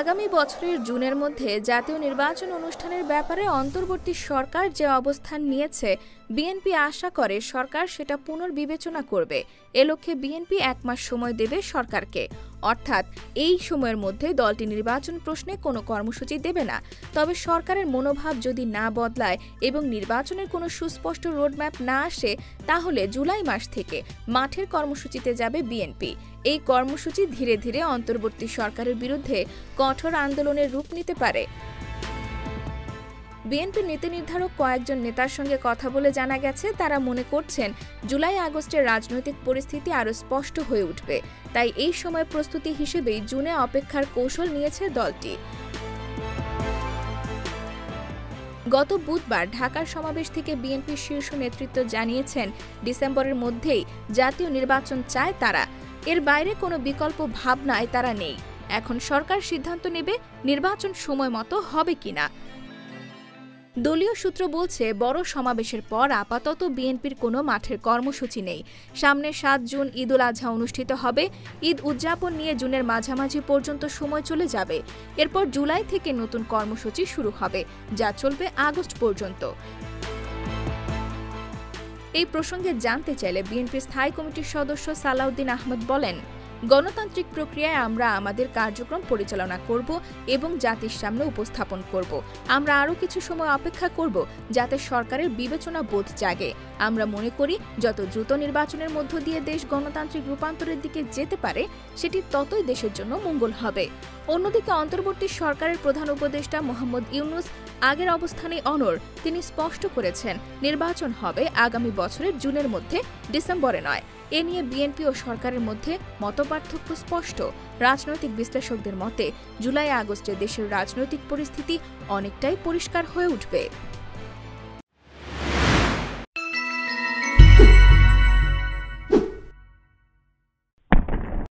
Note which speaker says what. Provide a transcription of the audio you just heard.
Speaker 1: আগামী বছরের জুনের মধ্যে জাতীয় নির্বাচন অনুষ্ঠানের ব্যাপারে অন্তর্বর্তী সরকার যে অবস্থান নিয়েছে, বিএনপি আশা করে সরকার সেটা পুনর্বিবেচনা করবে। এ লক্ষ্যে বিএনপি 1 মাস সময় দেবে সরকারকে। অর্থাৎ এই সময়ের মধ্যে দলটি নির্বাচন প্রশ্নে কোনো কর্মসূচি দেবে না। তবে সরকারের মনোভাব যদি না বদলায় এবং নির্বাচনের কোনো সুস্পষ্ট রোডম্যাপ না আসে, তাহলে জুলাই মাস থেকে মাঠের কর্মসূচিতে যাবে বিএনপি। এই কর্মসূচি ধীরে ধীরে অন্তর্বর্তী সরকারের বিরুদ্ধে কঠোর আন্দোলনের রূপ নিতে পারে। বিএনপির নীতি নির্ধারক কয়েকজন নেতার সঙ্গে কথা বলে জানা গেছে, তারা মনে করছেন জুলাই আগস্টের রাজনৈতিক পরিস্থিতি আরও স্পষ্ট হয়ে উঠবে। তাই এই সময় প্রস্তুতি হিসেবেই জুনে অপেক্ষার কৌশল নিয়েছে দলটি। গত বুধবার ঢাকার সমাবেশ থেকে বিএনপির শীর্ষ নেতৃত্ব জানিয়েছেন, ডিসেম্বরের মধ্যেই জাতীয় নির্বাচন চায় তারা। এর বাইরে কোনো বিকল্প ভাবনায় তারা নেই। এখন সরকার সিদ্ধান্ত নেবে নির্বাচন সময় মতো হবে কিনা। দলীয় সূত্র বলছে, বড় সমাবেশের পর আপাতত বিএনপির কোনো মাঠের কর্মসূচি নেই। সামনে 7 জুন ঈদুল আজহা অনুষ্ঠিত হবে। ঈদ উদযাপন নিয়ে জুনের মাঝামাঝি পর্যন্ত সময় চলে যাবে। এরপর জুলাই থেকে নতুন কর্মসূচি শুরু হবে, যা চলবে আগস্ট পর্যন্ত। এই প্রসঙ্গে জানতে চাইলে বিএনপির স্থায়ী কমিটির সদস্য সালাউদ্দিন আহমেদ বলেন, গণতান্ত্রিক প্রক্রিয়ায় আমরা আমাদের কার্যক্রম পরিচালনা করব এবং জাতির সামনে উপস্থাপন করব। আমরা আরও কিছু সময় অপেক্ষা করব যাতে সরকারের বিবেচনা বোধ জাগে। আমরা মনে করি যত দ্রুত নির্বাচনের মধ্য দিয়ে দেশ গণতান্ত্রিক রূপান্তরের দিকে যেতে পারে, সেটি ততই দেশের জন্য মঙ্গল হবে। অন্যদিকে অন্তর্বর্তী সরকারের প্রধান উপদেষ্টা মোহাম্মদ ইউনূস আগের অবস্থানে অনড়। তিনি স্পষ্ট করেছেন, নির্বাচন হবে আগামী বছরের জুনের মধ্যে, ডিসেম্বরে নয়। এ নিয়ে বিএনপি ও সরকারের মধ্যে মতপার্থক্য স্পষ্ট। রাজনৈতিক বিশ্লেষকদের মতে জুলাই আগস্টে দেশের রাজনৈতিক পরিস্থিতি অনেকটাই পরিষ্কার হয়ে উঠবে।